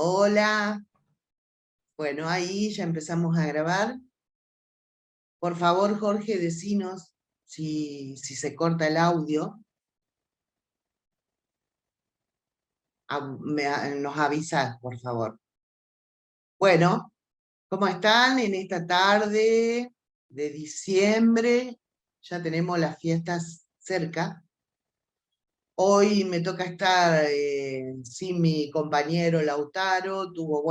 Hola, bueno, ahí ya empezamos a grabar. Por favor, Jorge, decinos si se corta el audio. Nos avisas, por favor. Bueno, ¿cómo están en esta tarde de diciembre? Ya tenemos las fiestas cerca. Hoy me toca estar sin mi compañero Lautaro, tuvo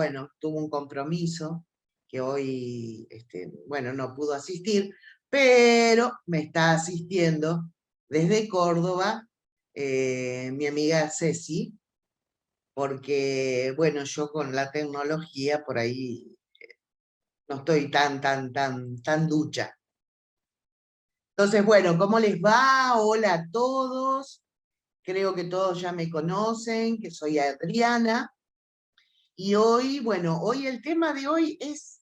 un compromiso que hoy, bueno, no pudo asistir, pero me está asistiendo desde Córdoba mi amiga Ceci, porque, bueno, yo con la tecnología por ahí no estoy tan ducha. Entonces, bueno, ¿cómo les va? Hola a todos. Creo que todos ya me conocen, que soy Adriana. Y hoy, bueno, hoy el tema de hoy es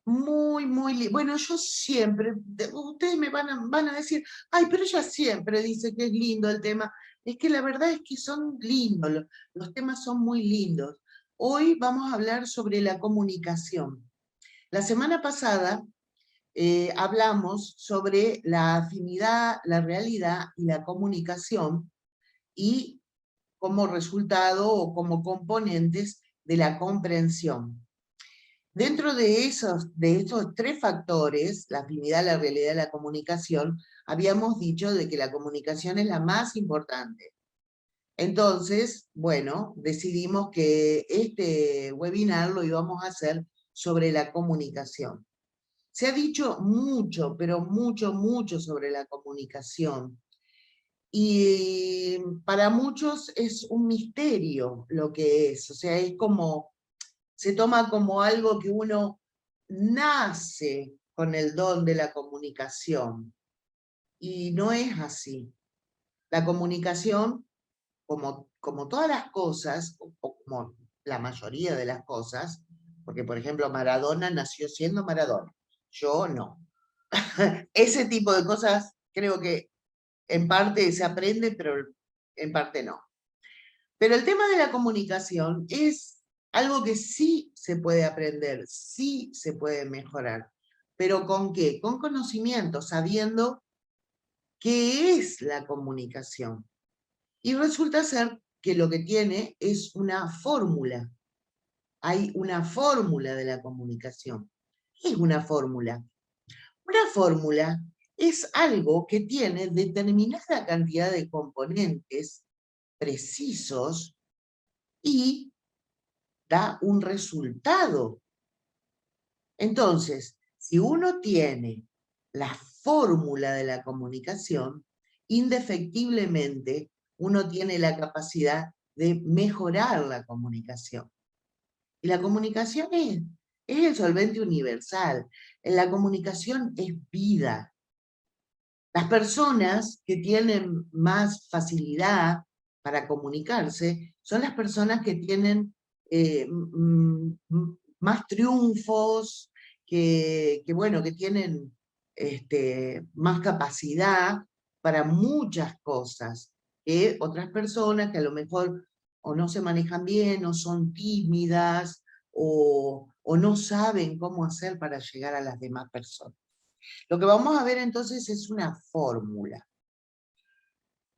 bueno, yo siempre, ustedes me van a decir, ay, pero ella siempre dice que es lindo el tema. Es que la verdad es que son lindos, los temas son muy lindos. Hoy vamos a hablar sobre la comunicación. La semana pasada hablamos sobre la afinidad, la realidad y la comunicación, y como resultado o como componentes de la comprensión. Dentro de estos tres factores, la afinidad, la realidad y la comunicación, habíamos dicho de que la comunicación es la más importante. Entonces, bueno, decidimos que este webinar lo íbamos a hacer sobre la comunicación. Se ha dicho mucho, pero mucho sobre la comunicación. Y para muchos es un misterio lo que es, o sea, es como, se toma como algo que uno nace con el don de la comunicación, y no es así. La comunicación, como todas las cosas, o como la mayoría de las cosas, porque por ejemplo Maradona nació siendo Maradona, yo no. Ese tipo de cosas creo que en parte se aprende, pero en parte no. Pero el tema de la comunicación es algo que sí se puede aprender, sí se puede mejorar. ¿Pero con qué? Con conocimiento, sabiendo qué es la comunicación. Y resulta ser que lo que tiene es una fórmula. Hay una fórmula de la comunicación. ¿Qué es una fórmula? Una fórmula es algo que tiene determinada cantidad de componentes precisos y da un resultado. Entonces, si uno tiene la fórmula de la comunicación, indefectiblemente uno tiene la capacidad de mejorar la comunicación. Y la comunicación es el solvente universal. La comunicación es vida. Las personas que tienen más facilidad para comunicarse son las personas que tienen más triunfos, bueno, que tienen más capacidad para muchas cosas, que otras personas que a lo mejor o no se manejan bien, o son tímidas, o no saben cómo hacer para llegar a las demás personas. Lo que vamos a ver entonces es una fórmula.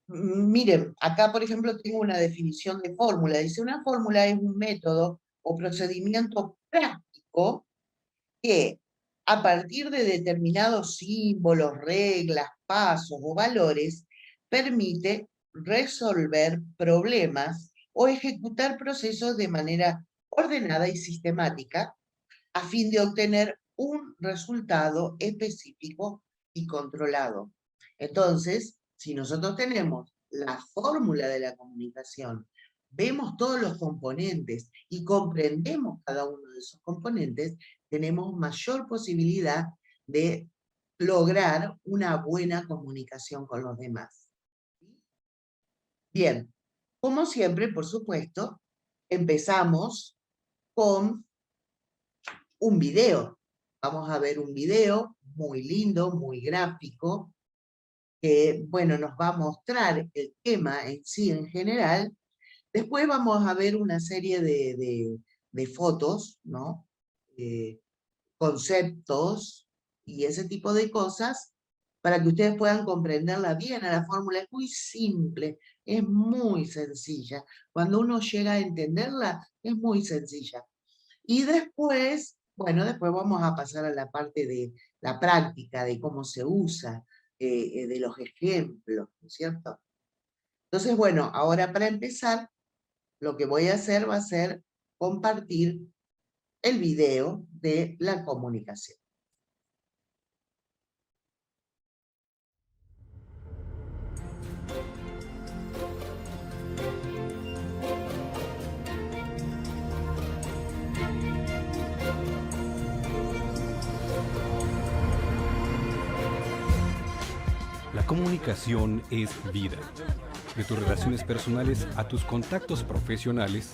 Miren, acá por ejemplo tengo una definición de fórmula. Dice, una fórmula es un método o procedimiento práctico que a partir de determinados símbolos, reglas, pasos o valores permite resolver problemas o ejecutar procesos de manera ordenada y sistemática a fin de obtener un resultado específico y controlado. Entonces, si nosotros tenemos la fórmula de la comunicación, vemos todos los componentes y comprendemos cada uno de esos componentes, tenemos mayor posibilidad de lograr una buena comunicación con los demás. Bien, como siempre, por supuesto, empezamos con un video. Vamos a ver un video muy lindo, muy gráfico, que, bueno, nos va a mostrar el tema en sí en general, Después vamos a ver una serie de fotos, ¿no? Conceptos y ese tipo de cosas para que ustedes puedan comprenderla bien. La fórmula es muy simple, es muy sencilla. Cuando uno llega a entenderla, es muy sencilla. Y después, bueno, después vamos a pasar a la parte de la práctica, de cómo se usa, de los ejemplos, ¿no es cierto? Entonces, bueno, ahora para empezar, lo que voy a hacer va a ser compartir el video de la comunicación. La comunicación es vida. De tus relaciones personales a tus contactos profesionales,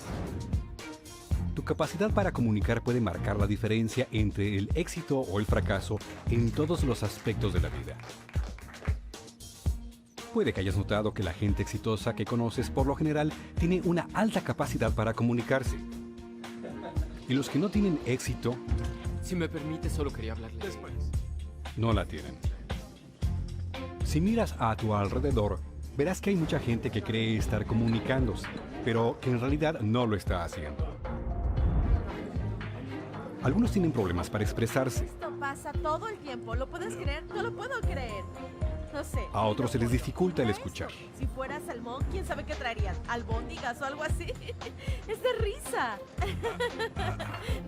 tu capacidad para comunicar puede marcar la diferencia entre el éxito o el fracaso en todos los aspectos de la vida. Puede que hayas notado que la gente exitosa que conoces por lo general tiene una alta capacidad para comunicarse. Y los que no tienen éxito, Si me permite, solo quería hablarle. Después. no la tienen. Si miras a tu alrededor, verás que hay mucha gente que cree estar comunicándose, pero que en realidad no lo está haciendo. Algunos tienen problemas para expresarse. Esto pasa todo el tiempo. ¿Lo puedes creer? No lo puedo creer. No sé. A otros se les No dificulta el puedo. escuchar. Si fuera salmón, ¿quién sabe qué traerían? ¿Albóndigas o algo así? Es de risa.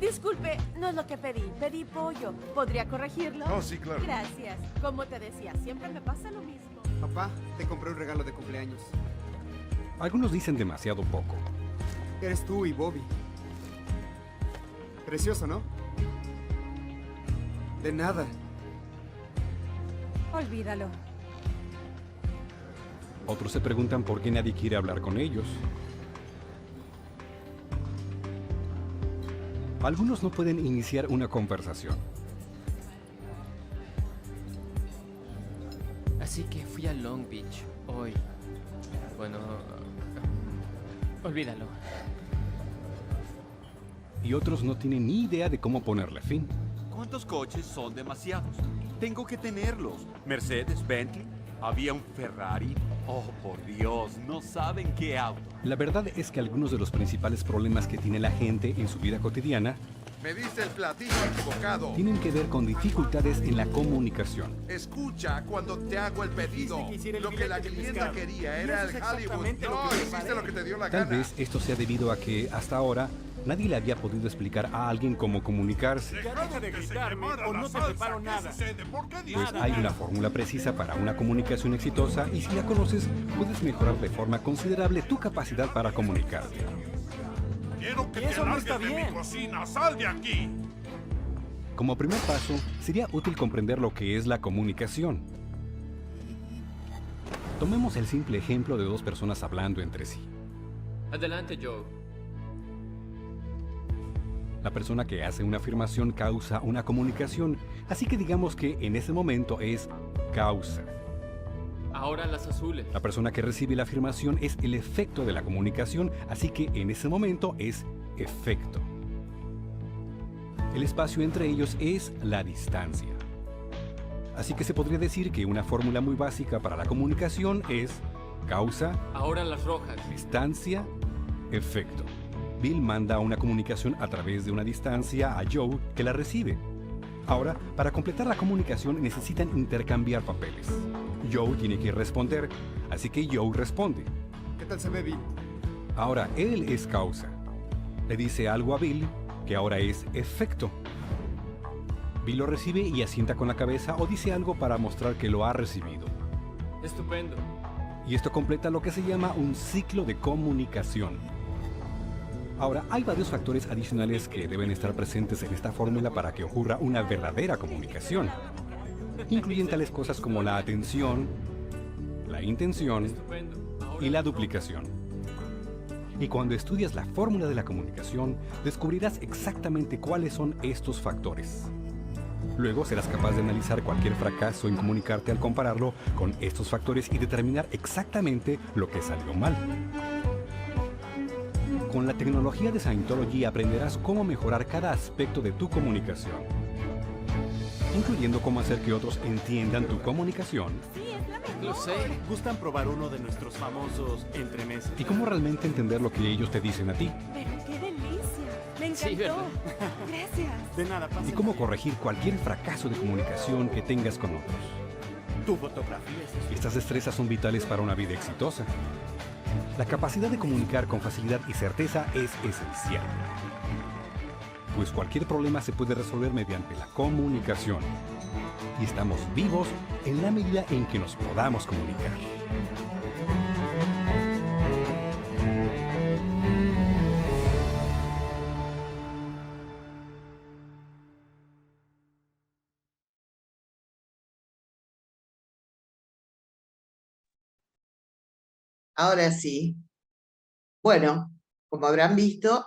Disculpe, no es lo que pedí. Pedí pollo. ¿Podría corregirlo? Oh, sí, claro. Gracias. Como te decía, siempre me pasa lo mismo. Papá, te compré un regalo de cumpleaños. Algunos dicen demasiado poco. Eres tú y Bobby. Precioso, ¿no? De nada. Olvídalo. Otros se preguntan por qué nadie quiere hablar con ellos. Algunos no pueden iniciar una conversación. Así que fui a Long Beach hoy. Bueno, olvídalo. Y otros no tienen ni idea de cómo ponerle fin. ¿Cuántos coches son demasiados? Tengo que tenerlos. Mercedes, Bentley, había un Ferrari. Oh, por Dios, no saben qué auto. La verdad es que algunos de los principales problemas que tiene la gente en su vida cotidiana Me diste el platillo equivocado. tienen que ver con dificultades en la comunicación. Escucha cuando te hago el pedido. Dijiste que hiciera el Lo que la filete de clienta pescado. quería Y era eso el es Hollywood. exactamente lo No, que hiciste preparé. lo que te dio la Tal gana. vez esto sea debido a que hasta ahora nadie le había podido explicar a alguien cómo comunicarse. Ya deja de gritarme o no te preparo nada. Pues hay una fórmula precisa para una comunicación exitosa y si la conoces, puedes mejorar de forma considerable tu capacidad para comunicarte. Quiero que Y eso no está bien. cocina. ¡Sal de aquí! Como primer paso, sería útil comprender lo que es la comunicación. Tomemos el simple ejemplo de dos personas hablando entre sí. Adelante, Joe. La persona que hace una afirmación causa una comunicación, así que digamos que en ese momento es causa. Ahora las azules. La persona que recibe la afirmación es el efecto de la comunicación, así que en ese momento es efecto. El espacio entre ellos es la distancia. Así que se podría decir que una fórmula muy básica para la comunicación es causa, Ahora las rojas. distancia, efecto. Bill manda una comunicación a través de una distancia a Joe que la recibe. Ahora, para completar la comunicación necesitan intercambiar papeles. Joe tiene que responder, así que Joe responde. ¿Qué tal se ve, Bill? Ahora él es causa. Le dice algo a Bill que ahora es efecto. Bill lo recibe y asienta con la cabeza o dice algo para mostrar que lo ha recibido. Estupendo. Y esto completa lo que se llama un ciclo de comunicación. Ahora, hay varios factores adicionales que deben estar presentes en esta fórmula para que ocurra una verdadera comunicación. Incluyen tales cosas como la atención, la intención Estupendo. Ahora y la las duplicación. Y cuando estudias la fórmula de la comunicación, descubrirás exactamente cuáles son estos factores. Luego serás capaz de analizar cualquier fracaso en comunicarte al compararlo con estos factores y determinar exactamente lo que salió mal. Con la tecnología de Scientology aprenderás cómo mejorar cada aspecto de tu comunicación, incluyendo cómo hacer que otros entiendan tu comunicación Sí, es la mejor. Lo sé. ¿Gustan probar uno de nuestros famosos entremeses? y cómo realmente entender lo que ellos te dicen a ti, Pero qué delicia. Me encantó. Sí, ¿verdad? Gracias. De nada, y pásenla. cómo corregir cualquier fracaso de comunicación que tengas con otros. Tu fotografía es Estas destrezas son vitales para una vida exitosa. La capacidad de comunicar con facilidad y certeza es esencial, pues cualquier problema se puede resolver mediante la comunicación. Y estamos vivos en la medida en que nos podamos comunicar. Ahora sí. Bueno, como habrán visto,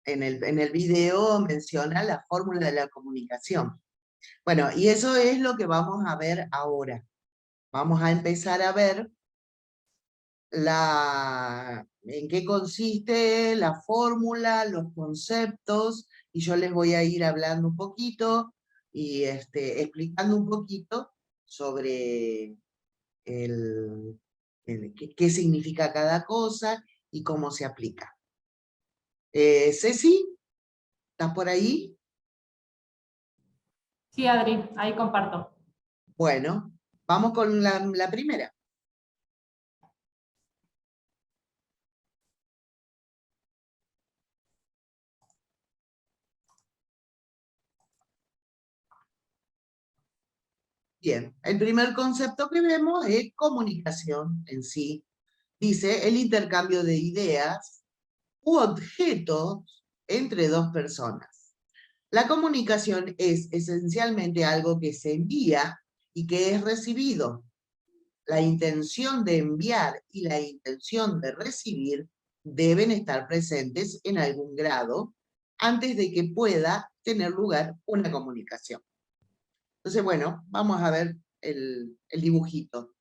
en el video menciona la fórmula de la comunicación. Bueno, y eso es lo que vamos a ver ahora. Vamos a empezar a ver en qué consiste la fórmula, los conceptos, y yo les voy a ir hablando un poquito y explicando un poquito sobre qué significa cada cosa y cómo se aplica. Ceci, ¿estás por ahí? Sí, Adri, ahí comparto. Bueno, vamos con la primera. Bien, el primer concepto que vemos es comunicación en sí. Dice el intercambio de ideas u objetos entre dos personas. La comunicación es esencialmente algo que se envía y que es recibido. La intención de enviar y la intención de recibir deben estar presentes en algún grado antes de que pueda tener lugar una comunicación. Entonces, bueno, vamos a ver el dibujito.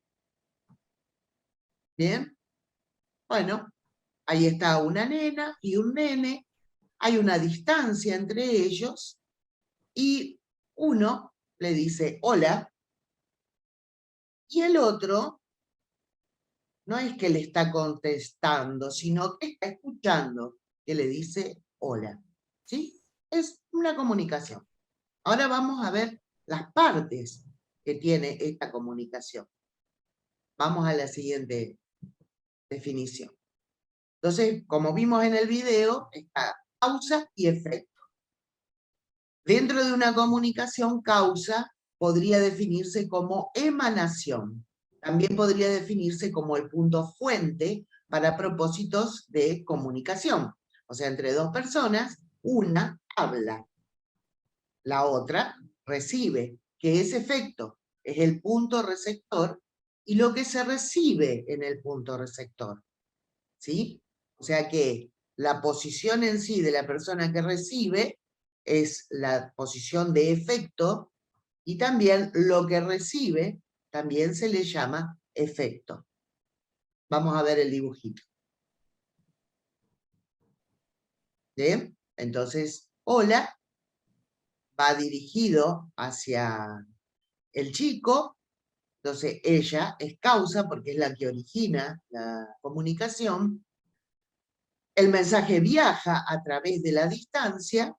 ¿Bien? Bueno, ahí está una nena y un nene. Hay una distancia entre ellos y uno le dice hola y el otro no es que le está contestando, sino que está escuchando que le dice hola. ¿Sí? Es una comunicación. Ahora vamos a ver las partes que tiene esta comunicación. Vamos a la siguiente definición. Entonces, como vimos en el video, está causa y efecto. Dentro de una comunicación, causa podría definirse como emanación. También podría definirse como el punto fuente para propósitos de comunicación. O sea, entre dos personas, una habla, la otra recibe, que es efecto, es el punto receptor y lo que se recibe en el punto receptor. ¿Sí? O sea que la posición en sí de la persona que recibe es la posición de efecto y también lo que recibe también se le llama efecto. Vamos a ver el dibujito. ¿Bien? Entonces, hola va dirigido hacia el chico, entonces ella es causa porque es la que origina la comunicación. El mensaje viaja a través de la distancia,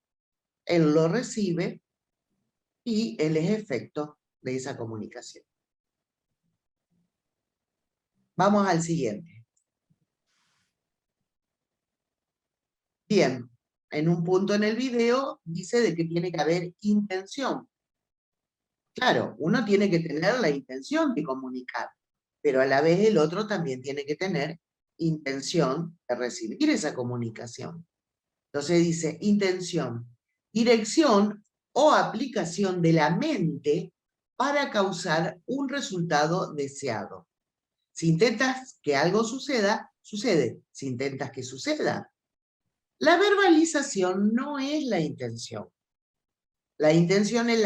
él lo recibe y él es efecto de esa comunicación. Vamos al siguiente. Bien, en un punto en el video dice de que tiene que haber intención. Claro, uno tiene que tener la intención de comunicar, pero a la vez el otro también tiene que tener intención de recibir esa comunicación. Entonces dice intención, dirección o aplicación de la mente para causar un resultado deseado. Si intentas que algo suceda, sucede. Si intentas que suceda. La verbalización no es la intención. La intención es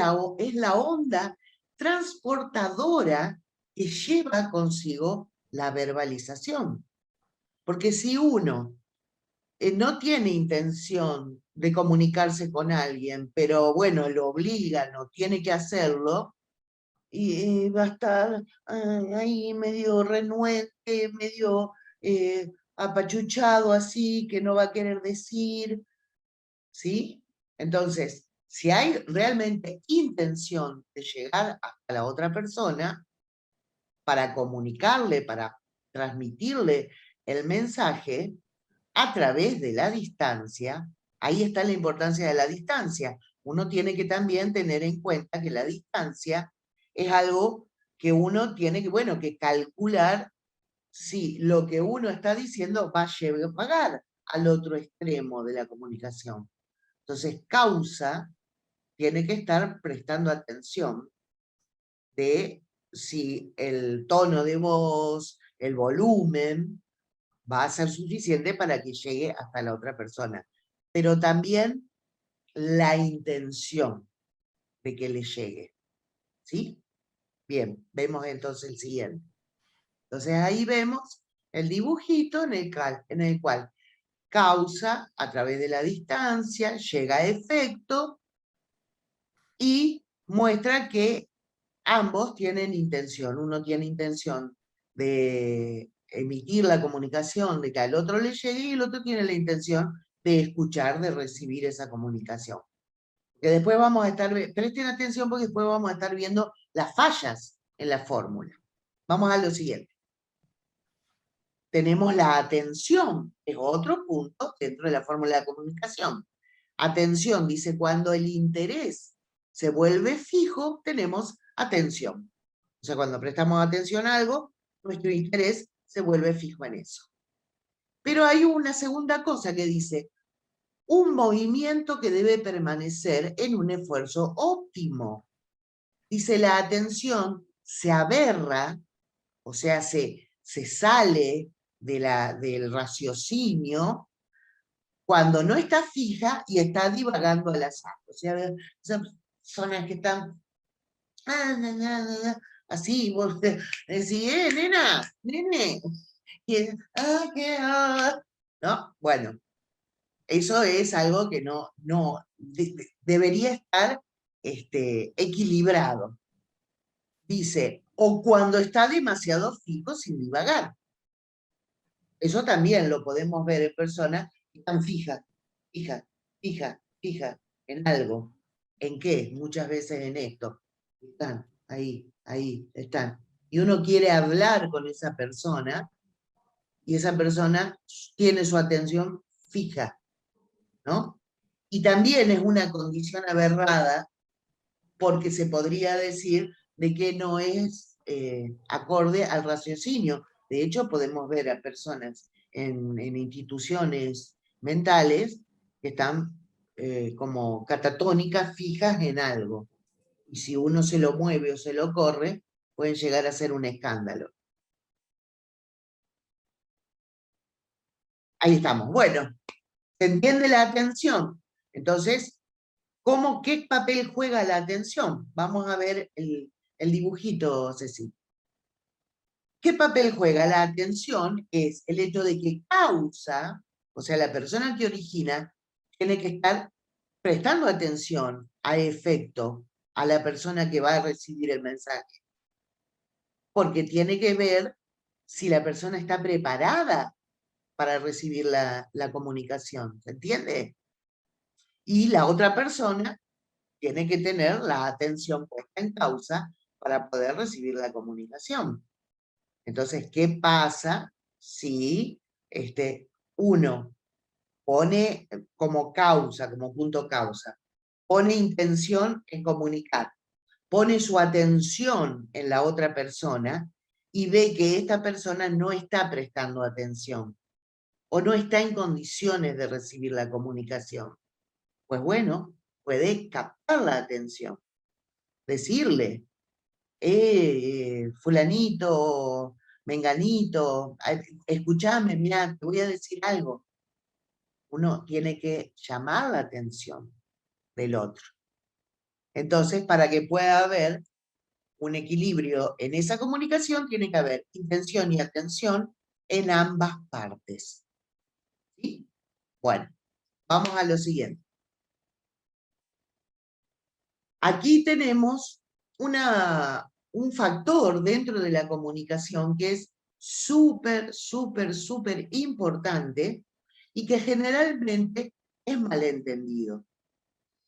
la onda transportadora que lleva consigo la verbalización. Porque si uno no tiene intención de comunicarse con alguien, pero bueno, lo obligan o tiene que hacerlo, y va a estar ahí medio renuente, medio apachuchado así, que no va a querer decir, ¿sí? Entonces, si hay realmente intención de llegar hasta la otra persona, para comunicarle, para transmitirle el mensaje a través de la distancia, ahí está la importancia de la distancia. Uno tiene que también tener en cuenta que la distancia es algo que uno tiene que, bueno, que calcular si lo que uno está diciendo va a llegar al otro extremo de la comunicación. Entonces, causa tiene que estar prestando atención de si el tono de voz, el volumen, va a ser suficiente para que llegue hasta la otra persona. Pero también la intención de que le llegue. ¿Sí? Bien, vemos entonces el siguiente. Entonces ahí vemos el dibujito en el cual causa a través de la distancia, llega a efecto y muestra que ambos tienen intención. Uno tiene intención de emitir la comunicación, de que al otro le llegue, y el otro tiene la intención de escuchar, de recibir esa comunicación. Que después vamos a estar, presten atención porque después vamos a estar viendo las fallas en la fórmula. Vamos a lo siguiente. Tenemos la atención, es otro punto dentro de la fórmula de comunicación. Atención, dice, cuando el interés se vuelve fijo, tenemos atención. O sea, cuando prestamos atención a algo, nuestro interés se vuelve fijo en eso. Pero hay una segunda cosa que dice, un movimiento que debe permanecer en un esfuerzo óptimo. Dice, la atención se aberra, o sea, se sale del raciocinio cuando no está fija y está divagando al azar. O sea, esas personas que están así, vos decís, nena, nene, ¿no? Bueno, eso es algo que no debería estar equilibrado. Dice, o cuando está demasiado fijo sin divagar. Eso también lo podemos ver en personas que están fijas en algo. ¿En qué? Muchas veces en esto. Están ahí, están. Y uno quiere hablar con esa persona y esa persona tiene su atención fija, ¿no? Y también es una condición aberrada porque se podría decir de que no es acorde al raciocinio. De hecho, podemos ver a personas en instituciones mentales que están como catatónicas, fijas en algo. Y si uno se lo mueve o se lo corre, pueden llegar a ser un escándalo. Ahí estamos. Bueno, ¿se entiende la atención? Entonces, ¿qué papel juega la atención? Vamos a ver el dibujito, Ceci. ¿Qué papel juega la atención? Es el hecho de que causa, o sea, la persona que origina, tiene que estar prestando atención a efecto a la persona que va a recibir el mensaje. Porque tiene que ver si la persona está preparada para recibir la comunicación. ¿Se entiende? Y la otra persona tiene que tener la atención puesta en causa para poder recibir la comunicación. Entonces, ¿qué pasa si uno pone como causa, como punto causa, pone intención en comunicar, pone su atención en la otra persona y ve que esta persona no está prestando atención o no está en condiciones de recibir la comunicación? Pues bueno, puede captar la atención, decirle, fulanito, menganito, escúchame, mira, te voy a decir algo. Uno tiene que llamar la atención del otro. Entonces, para que pueda haber un equilibrio en esa comunicación, tiene que haber intención y atención en ambas partes. ¿Sí? Bueno, vamos a lo siguiente. Aquí tenemos un factor dentro de la comunicación que es súper, súper, súper importante y que generalmente es malentendido.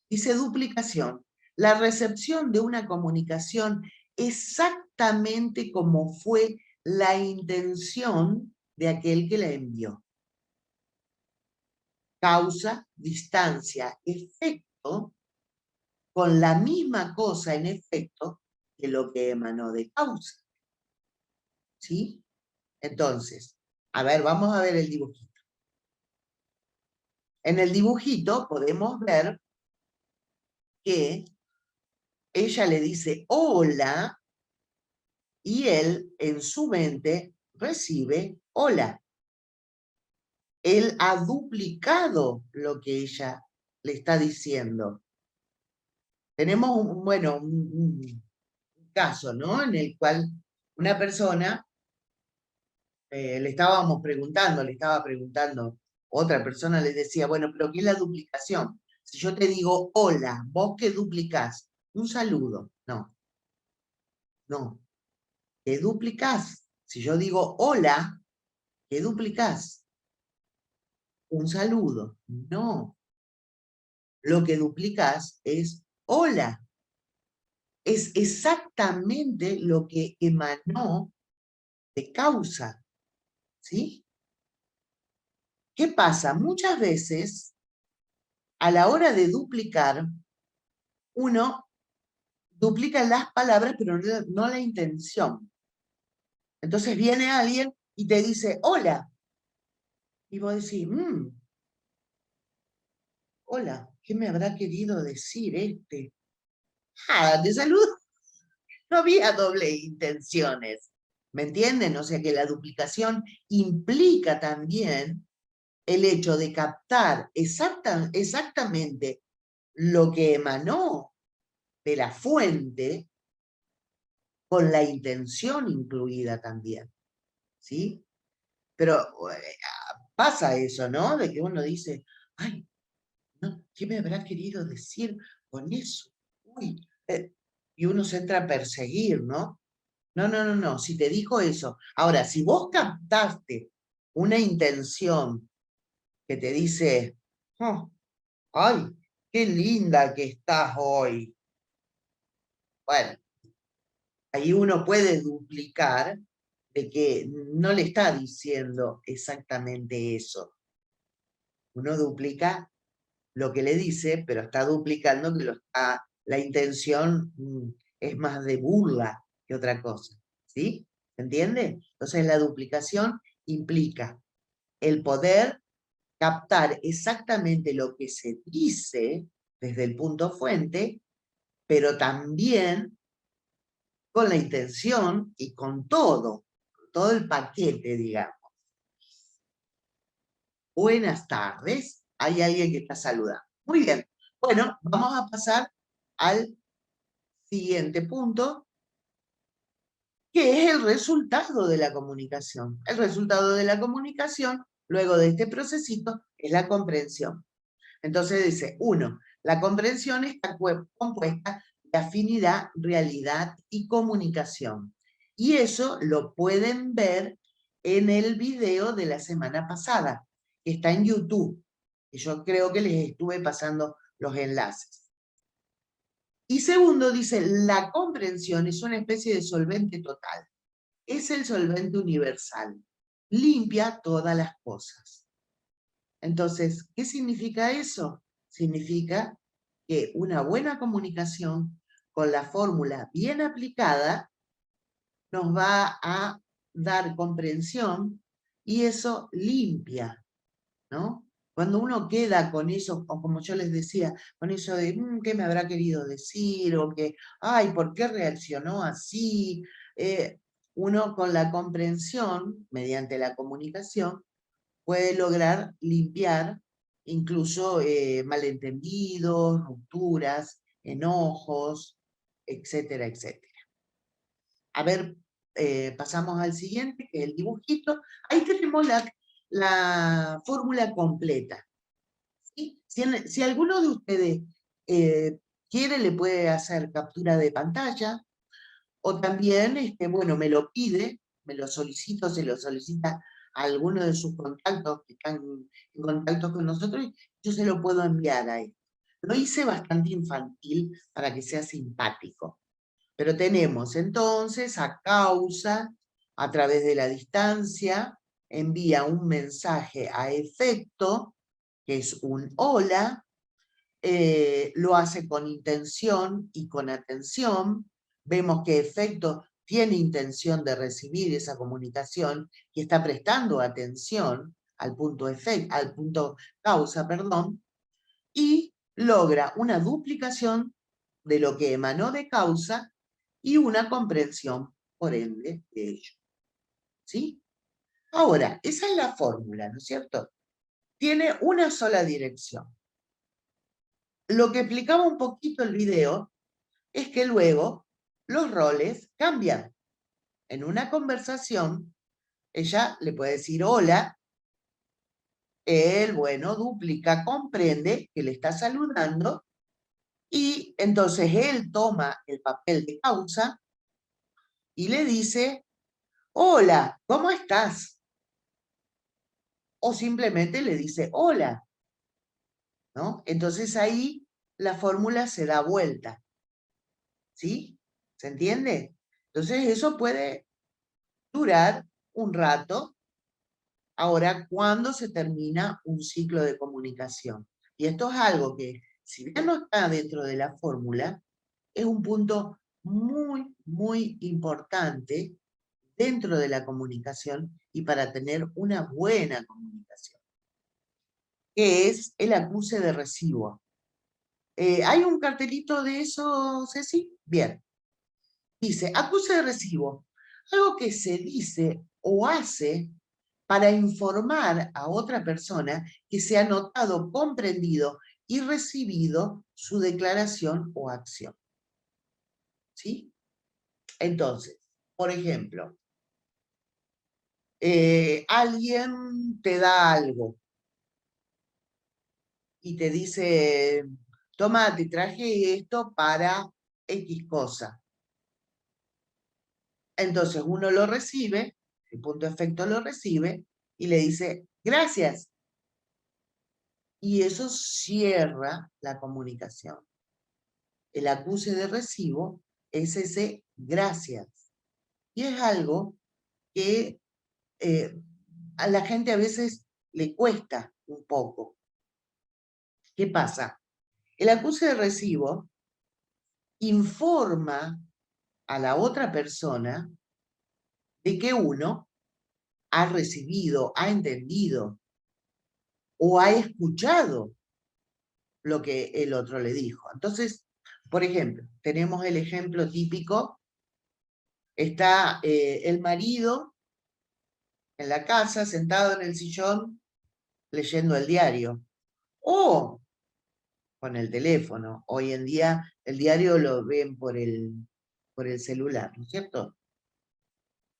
Dice duplicación. La recepción de una comunicación exactamente como fue la intención de aquel que la envió. Causa, distancia, efecto, con la misma cosa en efecto que lo que emanó de causa. ¿Sí? Entonces, a ver, vamos a ver el dibujito. En el dibujito podemos ver que ella le dice hola y él en su mente recibe hola. Él ha duplicado lo que ella le está diciendo. Tenemos un caso, ¿no? En el cual una persona le estaba preguntando, otra persona le decía, bueno, pero ¿qué es la duplicación? Si yo te digo hola, ¿vos qué duplicás? Un saludo. No. No. ¿Qué duplicás? Si yo digo hola, ¿qué duplicás? Un saludo. No. Lo que duplicás es hola. Es exactamente lo que emanó de causa. ¿Sí? ¿Qué pasa? Muchas veces, a la hora de duplicar, uno duplica las palabras, pero no la intención. Entonces viene alguien y te dice, hola. Y vos decís, hola, ¿qué me habrá querido decir este? Ah, te saludo. No había doble intenciones. ¿Me entienden? O sea que la duplicación implica también el hecho de captar exactamente lo que emanó de la fuente con la intención incluida también. ¿Sí? Pero pasa eso, ¿no? De que uno dice, ay, no, ¿qué me habrá querido decir con eso? Uy, y uno se entra a perseguir, ¿no? No, si te dijo eso. Ahora, si vos captaste una intención que te dice, oh, ay, qué linda que estás hoy. Bueno, ahí uno puede duplicar de que no le está diciendo exactamente eso. Uno duplica lo que le dice, pero está duplicando que la intención es más de burla que otra cosa. ¿Sí? ¿Se entiende? Entonces la duplicación implica el poder captar exactamente lo que se dice desde el punto fuente, pero también con la intención y con todo el paquete, digamos. Buenas tardes. Hay alguien que está saludando. Muy bien. Bueno, vamos a pasar al siguiente punto, que es el resultado de la comunicación. El resultado de la comunicación, luego de este procesito, es la comprensión. Entonces dice, 1, la comprensión está compuesta de afinidad, realidad y comunicación. Y eso lo pueden ver en el video de la semana pasada, que está en YouTube. Y yo creo que les estuve pasando los enlaces. Y segundo, dice, la comprensión es una especie de solvente total. Es el solvente universal. Limpia todas las cosas. Entonces, ¿qué significa eso? Significa que una buena comunicación con la fórmula bien aplicada nos va a dar comprensión y eso limpia, ¿no? Cuando uno queda con eso, o como yo les decía, con eso de, ¿qué me habrá querido decir? O que, ay, ¿por qué reaccionó así? Uno con la comprensión, mediante la comunicación, puede lograr limpiar incluso malentendidos, rupturas, enojos, etcétera, etcétera. A ver, pasamos al siguiente, que es el dibujito. Ahí tenemos la fórmula completa. Si alguno de ustedes quiere, le puede hacer captura de pantalla, o también, bueno, me lo pide, me lo solicito, se lo solicita a alguno de sus contactos que están en contacto con nosotros, y yo se lo puedo enviar a él. Lo hice bastante infantil para que sea simpático. Pero tenemos entonces a Causa, a través de la distancia, envía un mensaje a Efecto, que es un hola, lo hace con intención y con atención. Vemos que Efecto tiene intención de recibir esa comunicación y está prestando atención al punto causa, perdón, y logra una duplicación de lo que emanó de causa y una comprensión, por ende, de ello. ¿Sí? Ahora, esa es la fórmula, ¿no es cierto? Tiene una sola dirección. Lo que explicaba un poquito el video es que luego los roles cambian. En una conversación, ella le puede decir hola, él, bueno, duplica, comprende que le está saludando, y entonces él toma el papel de causa y le dice, hola, ¿cómo estás? O simplemente le dice, hola, ¿no? Entonces ahí la fórmula se da vuelta, ¿sí? ¿Se entiende? Entonces eso puede durar un rato. Ahora, ¿cuándo se termina un ciclo de comunicación? Y esto es algo que, si bien no está dentro de la fórmula, es un punto muy, muy importante dentro de la comunicación y para tener una buena comunicación, que es el acuse de recibo. ¿Hay un cartelito de eso, Ceci? Bien. Dice, acuse de recibo. Algo que se dice o hace para informar a otra persona que se ha notado, comprendido y recibido su declaración o acción. ¿Sí? Entonces, por ejemplo, alguien te da algo y te dice, toma, te traje esto para X cosa. Entonces uno lo recibe, el punto efecto lo recibe y le dice, gracias. Y eso cierra la comunicación. El acuse de recibo es ese gracias. Y es algo que a la gente a veces le cuesta un poco. ¿Qué pasa? El acuse de recibo informa a la otra persona de que uno ha recibido, ha entendido o ha escuchado lo que el otro le dijo. Entonces, por ejemplo, tenemos el ejemplo típico, está el marido en la casa, sentado en el sillón, leyendo el diario, o con el teléfono. Hoy en día el diario lo ven por el celular, ¿no es cierto?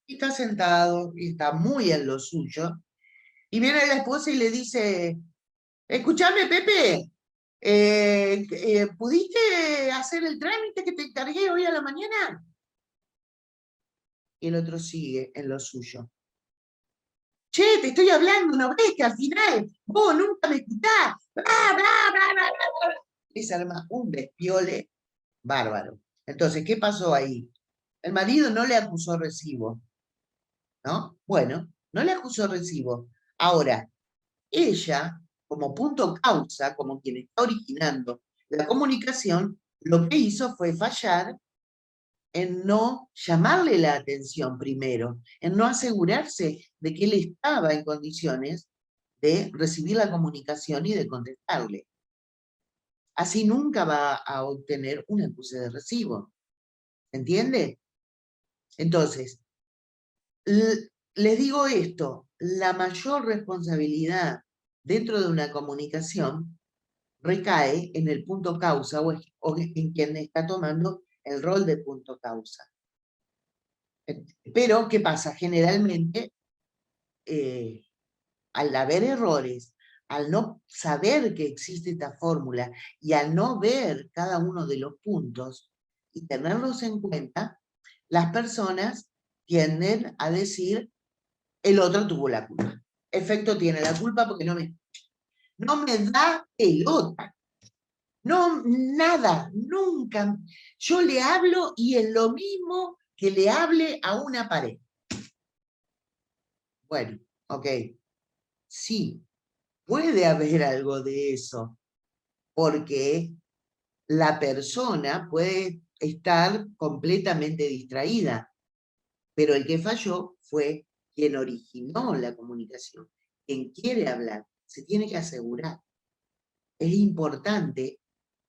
Y está sentado, y está muy en lo suyo, y viene la esposa y le dice, escúchame, Pepe, ¿pudiste hacer el trámite que te encargué hoy a la mañana? Y el otro sigue en lo suyo. Che, te estoy hablando, ¿no ves que al final vos nunca me escuchás? Bla, bla, bla, bla, bla. Y se arma un despiole bárbaro. Entonces, ¿qué pasó ahí? El marido no le acusó recibo, ¿no? Bueno, no le acusó recibo. Ahora, ella, como punto causa, como quien está originando la comunicación, lo que hizo fue fallar en no llamarle la atención primero, en no asegurarse de que él estaba en condiciones de recibir la comunicación y de contestarle. Así nunca va a obtener un acuse de recibo. ¿Entiende? Entonces, les digo esto, la mayor responsabilidad dentro de una comunicación recae en el punto causa o en quien está tomando el rol de punto causa. Pero, ¿qué pasa? Generalmente, al haber errores, al no saber que existe esta fórmula y al no ver cada uno de los puntos y tenerlos en cuenta, las personas tienden a decir, el otro tuvo la culpa. Efecto tiene la culpa porque no me da pelota. No, nada, nunca. Yo le hablo y es lo mismo que le hable a una pared. Bueno, ok. Sí, puede haber algo de eso, porque la persona puede estar completamente distraída, pero el que falló fue quien originó la comunicación. Quien quiere hablar se tiene que asegurar. Es importante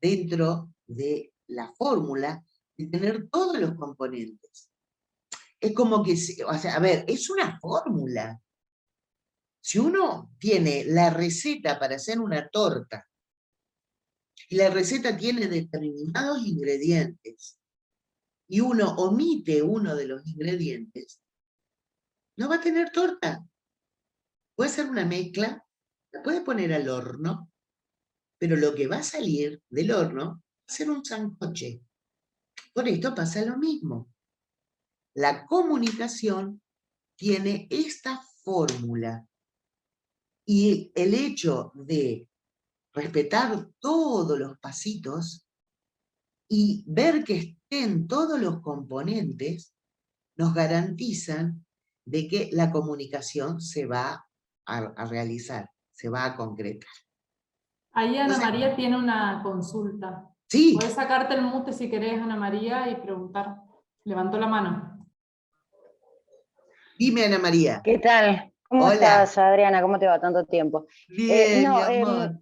dentro de la fórmula de tener todos los componentes. Es como que, o sea, a ver, es una fórmula. Si uno tiene la receta para hacer una torta, y la receta tiene determinados ingredientes, y uno omite uno de los ingredientes, no va a tener torta. Puede ser una mezcla, la puede poner al horno, pero lo que va a salir del horno va a ser un sancoche. Por esto pasa lo mismo. La comunicación tiene esta fórmula y el hecho de respetar todos los pasitos y ver que estén todos los componentes nos garantizan de que la comunicación se va a realizar, se va a concretar. Ahí Ana Entonces, María tiene una consulta. sí, Puedes sacarte el mute si querés, Ana María, y preguntar. Levantó la mano. dime Ana María. ¿Qué tal? ¿Cómo Hola. estás, Adriana? ¿Cómo te va tanto tiempo? Bien, mi amor.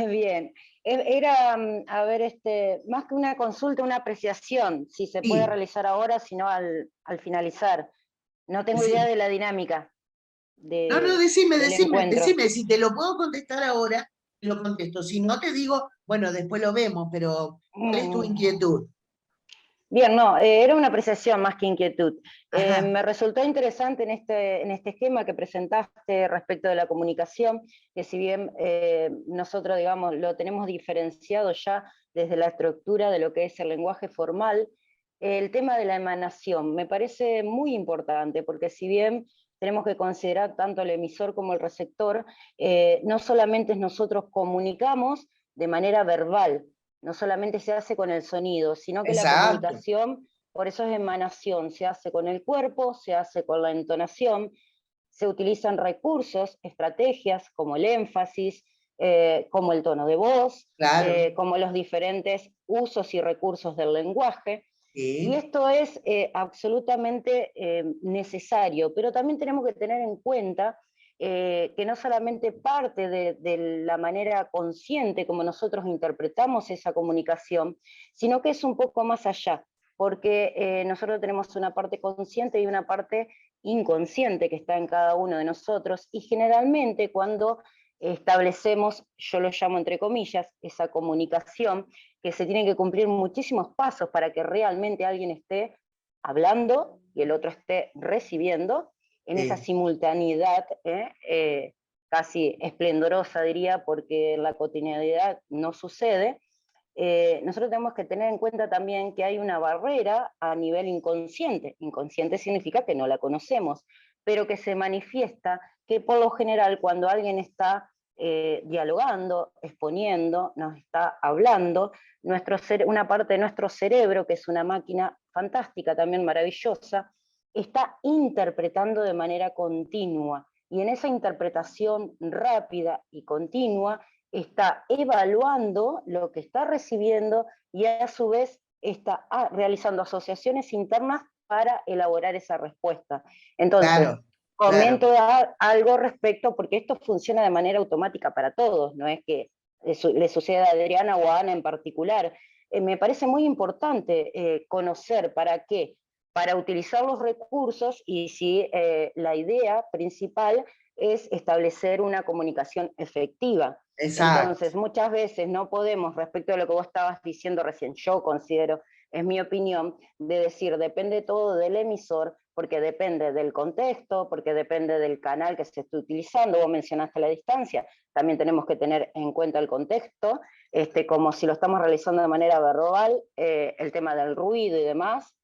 Bien. Era, a ver, más que una consulta, una apreciación, si se puede Sí. realizar ahora, sino al finalizar. No tengo Sí. idea de la dinámica No, decime, del encuentro. decime, si te lo puedo contestar ahora, te lo contesto. Si no, te digo, bueno, después lo vemos, pero ¿cuál es tu inquietud? Bien, no, era una apreciación más que inquietud. Ajá. Me resultó interesante en este esquema que presentaste respecto de la comunicación, que si bien nosotros, digamos, lo tenemos diferenciado ya desde la estructura de lo que es el lenguaje formal, el tema de la emanación me parece muy importante, porque si bien tenemos que considerar tanto el emisor como el receptor, no solamente nosotros comunicamos de manera verbal, no solamente se hace con el sonido, sino que Exacto. la comunicación, por eso es emanación, se hace con el cuerpo, se hace con la entonación, se utilizan recursos, estrategias como el énfasis, como el tono de voz, Claro. como los diferentes usos y recursos del lenguaje. Sí. Y esto es absolutamente necesario, pero también tenemos que tener en cuenta que no solamente parte de la manera consciente como nosotros interpretamos esa comunicación, sino que es un poco más allá, porque nosotros tenemos una parte consciente y una parte inconsciente que está en cada uno de nosotros, y generalmente cuando establecemos, yo lo llamo entre comillas, esa comunicación, que se tienen que cumplir muchísimos pasos para que realmente alguien esté hablando y el otro esté recibiendo, en esa simultaneidad casi esplendorosa, diría, porque en la cotidianidad no sucede. Nosotros tenemos que tener en cuenta también que hay una barrera a nivel inconsciente. Inconsciente significa que no la conocemos, pero que se manifiesta, que por lo general cuando alguien está dialogando, exponiendo, nos está hablando, una parte de nuestro cerebro, que es una máquina fantástica, también maravillosa, está interpretando de manera continua, y en esa interpretación rápida y continua está evaluando lo que está recibiendo y a su vez está realizando asociaciones internas para elaborar esa respuesta. Entonces, comento algo respecto, porque esto funciona de manera automática para todos, no es que le suceda a Adriana o a Ana en particular. Me parece muy importante conocer para qué, para utilizar los recursos, y si la idea principal es establecer una comunicación efectiva. Exacto. Entonces, muchas veces no podemos, respecto a lo que vos estabas diciendo recién, yo considero es mi opinión, de decir, depende todo del emisor, porque depende del contexto, porque depende del canal que se esté utilizando. Vos mencionaste la distancia, también tenemos que tener en cuenta el contexto, como si lo estamos realizando de manera verbal, el tema del ruido y demás,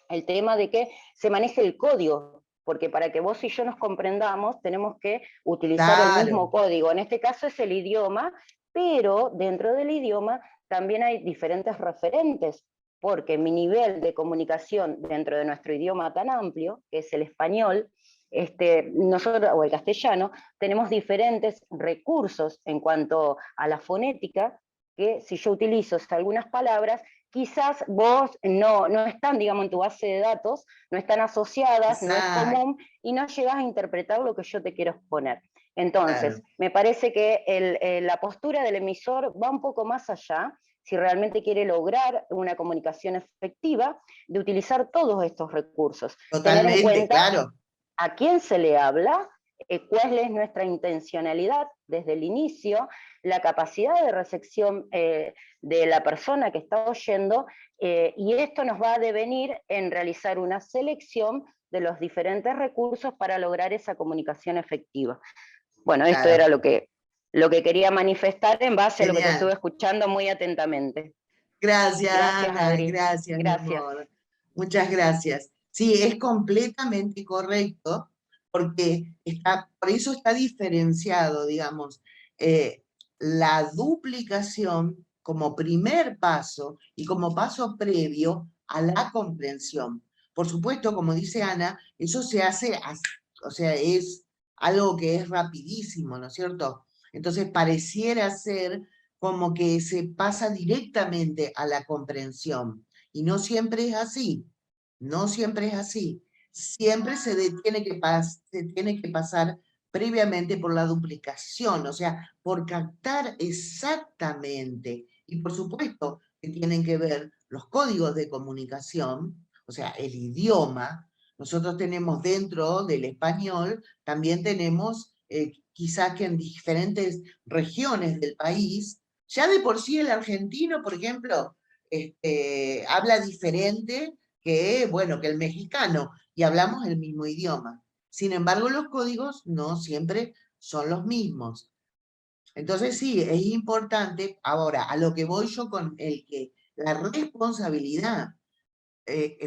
el tema de que se maneje el código, porque para que vos y yo nos comprendamos tenemos que utilizar el mismo código. En este caso es el idioma, pero dentro del idioma también hay diferentes referentes, porque mi nivel de comunicación dentro de nuestro idioma tan amplio, que es el español, nosotros, o el castellano, tenemos diferentes recursos en cuanto a la fonética, que si yo utilizo algunas palabras, quizás vos no están, digamos, en tu base de datos, no están asociadas, no es común, y no llegas a interpretar lo que yo te quiero exponer. Entonces, me parece que la postura del emisor va un poco más allá, si realmente quiere lograr una comunicación efectiva, de utilizar todos estos recursos. Totalmente, tener en cuenta claro. A quién se le habla, cuál es nuestra intencionalidad desde el inicio, la capacidad de recepción de la persona que está oyendo, y esto nos va a devenir en realizar una selección de los diferentes recursos para lograr esa comunicación efectiva. Bueno, esto era lo que quería manifestar en base a lo que te estuve escuchando muy atentamente. Gracias, Adri. gracias, mi amor. Muchas gracias. Sí, es completamente correcto, porque por eso está diferenciado, digamos, la duplicación como primer paso y como paso previo a la comprensión. Por supuesto, como dice Ana, eso se hace, o sea, es algo que es rapidísimo, ¿no es cierto? Entonces pareciera ser como que se pasa directamente a la comprensión. Y no siempre es así. No siempre es así. Siempre se tiene que pasar previamente por la duplicación, o sea, por captar exactamente. Y por supuesto que tienen que ver los códigos de comunicación, o sea, el idioma. Nosotros tenemos dentro del español, también tenemos quizás que en diferentes regiones del país, ya de por sí el argentino, por ejemplo, habla diferente que, bueno, que el mexicano, y hablamos el mismo idioma. Sin embargo, los códigos no siempre son los mismos. Entonces sí, es importante, ahora, a lo que voy yo con el que la responsabilidad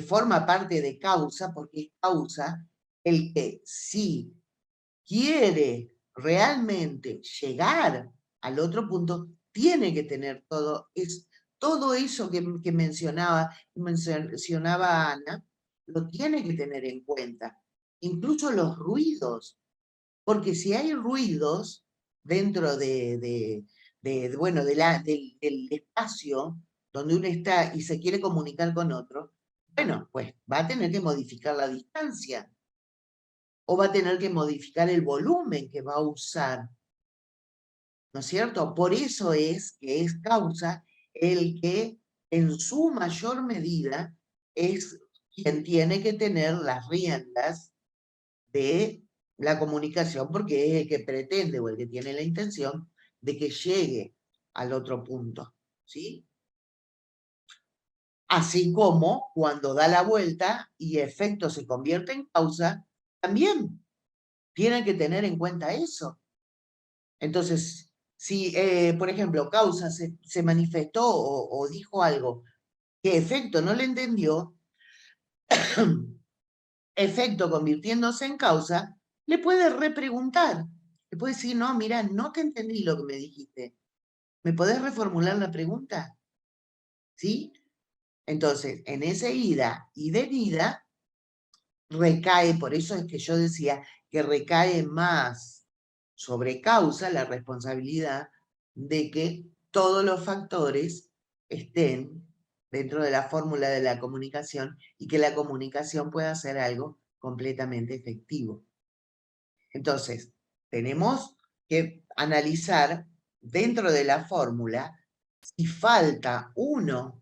forma parte de causa, porque es causa el que sí quiere realmente llegar al otro punto, tiene que tener todo eso que mencionaba Ana, lo tiene que tener en cuenta. Incluso los ruidos, porque si hay ruidos dentro del espacio donde uno está y se quiere comunicar con otro, bueno, pues va a tener que modificar la distancia, o va a tener que modificar el volumen que va a usar, ¿no es cierto? Por eso es que es causa el que en su mayor medida es quien tiene que tener las riendas de la comunicación, porque es el que pretende o el que tiene la intención de que llegue al otro punto, ¿sí? Así como cuando da la vuelta y efecto se convierte en causa, también tienen que tener en cuenta eso. Entonces, si, por ejemplo, causa se manifestó o dijo algo que efecto no le entendió, efecto convirtiéndose en causa, le puede repreguntar. Le puede decir, no, mira, no te entendí lo que me dijiste. ¿Me podés reformular la pregunta? ¿Sí? Entonces, en ese ida y venida, recae, por eso es que yo decía que recae más sobre causa la responsabilidad de que todos los factores estén dentro de la fórmula de la comunicación y que la comunicación pueda ser algo completamente efectivo. Entonces, tenemos que analizar dentro de la fórmula si falta uno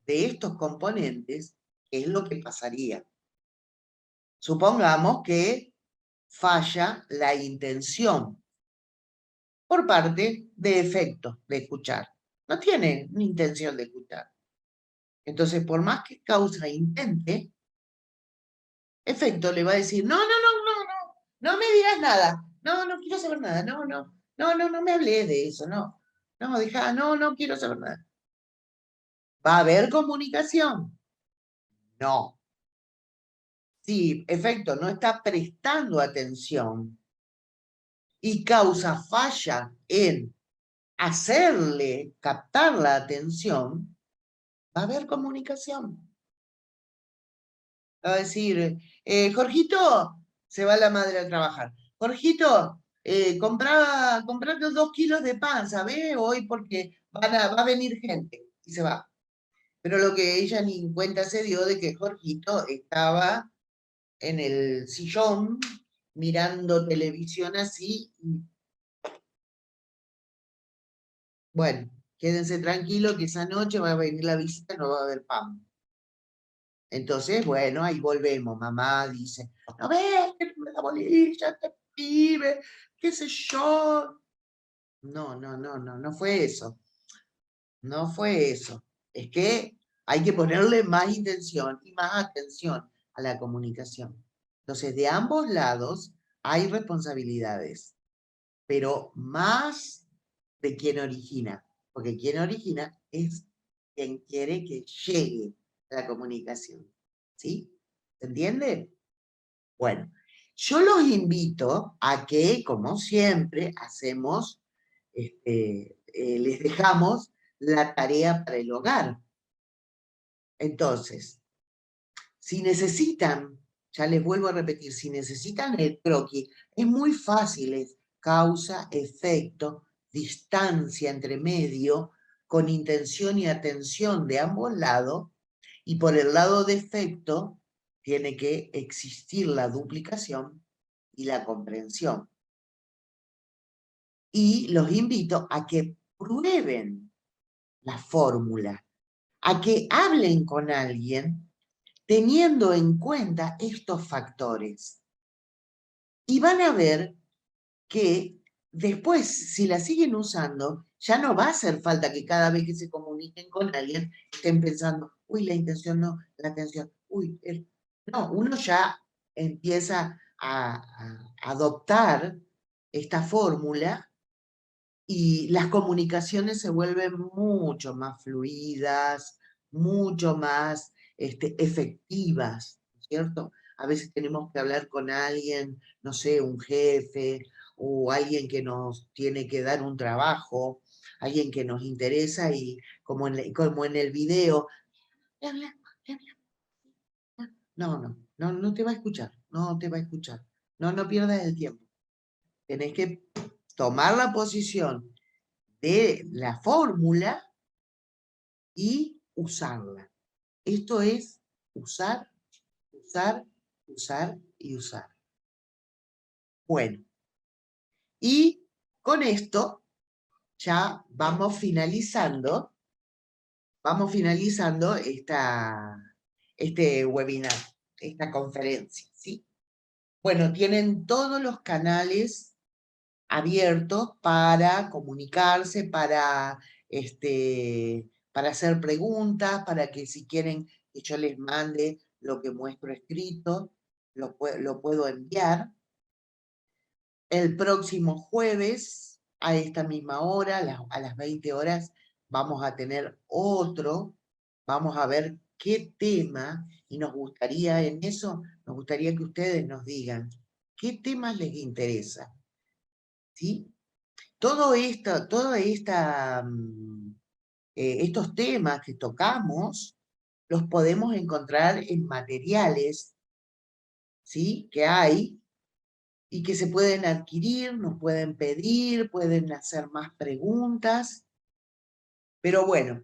de estos componentes, ¿qué es lo que pasaría? Supongamos que falla la intención por parte de efecto de escuchar. No tiene intención de escuchar. Entonces, por más que causa intente, efecto le va a decir, no, no me digas nada, no quiero saber nada, no me hables de eso, deja, no quiero saber nada. ¿Va a haber comunicación? No. Si efecto no está prestando atención y causa falla en hacerle captar la atención, va a haber comunicación. Va a decir, Jorgito, se va la madre a trabajar. Jorgito, comprate 2 kilos de pan, ¿sabes? Hoy porque va a venir gente. Y se va. Pero lo que ella ni en cuenta se dio de que Jorgito estaba en el sillón mirando televisión así. Bueno, quédense tranquilos que esa noche va a venir la visita, no va a haber pan. Entonces, bueno, ahí volvemos. Mamá dice, ¿no ves que no me da bolilla este pibe? ¿Qué sé yo? No fue eso. No fue eso. Es que hay que ponerle más intención y más atención a la comunicación. Entonces, de ambos lados hay responsabilidades, pero más de quien origina, porque quien origina es quien quiere que llegue la comunicación. ¿Sí? ¿Se entiende? Bueno, yo los invito a que, como siempre, hacemos, les dejamos la tarea para el hogar. Entonces, si necesitan, ya les vuelvo a repetir, si necesitan el croquis, es muy fácil, es causa, efecto, distancia entre medio, con intención y atención de ambos lados, y por el lado de efecto tiene que existir la duplicación y la comprensión. Y los invito a que prueben la fórmula, a que hablen con alguien teniendo en cuenta estos factores. Y van a ver que después, si la siguen usando, ya no va a hacer falta que cada vez que se comuniquen con alguien estén pensando, uy, la intención no, la atención, uy, no, uno ya empieza a adoptar esta fórmula y las comunicaciones se vuelven mucho más fluidas, mucho más efectivas, ¿cierto? A veces tenemos que hablar con alguien, no sé, un jefe, o alguien que nos tiene que dar un trabajo, alguien que nos interesa, y como en el video, no te va a escuchar, no te va a escuchar. No pierdas el tiempo. Tenés que tomar la posición de la fórmula y usarla. Esto es usar, usar, usar y usar. Bueno, y con esto ya vamos finalizando este webinar, esta conferencia, ¿sí? Bueno, tienen todos los canales abiertos para comunicarse, para hacer preguntas, para que si quieren que yo les mande lo que muestro escrito, lo puedo enviar. El próximo jueves, a esta misma hora, a las 20 horas, vamos a tener otro, vamos a ver qué tema, y nos gustaría que ustedes nos digan qué temas les interesa. ¿Sí? Estos temas que tocamos los podemos encontrar en materiales, ¿sí? Que hay y que se pueden adquirir, nos pueden pedir, pueden hacer más preguntas. Pero bueno,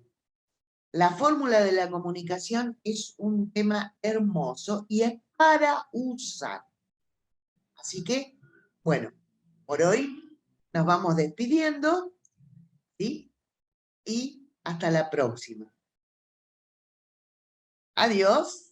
la fórmula de la comunicación es un tema hermoso y es para usar. Así que, bueno, por hoy nos vamos despidiendo, ¿sí? Y hasta la próxima. Adiós.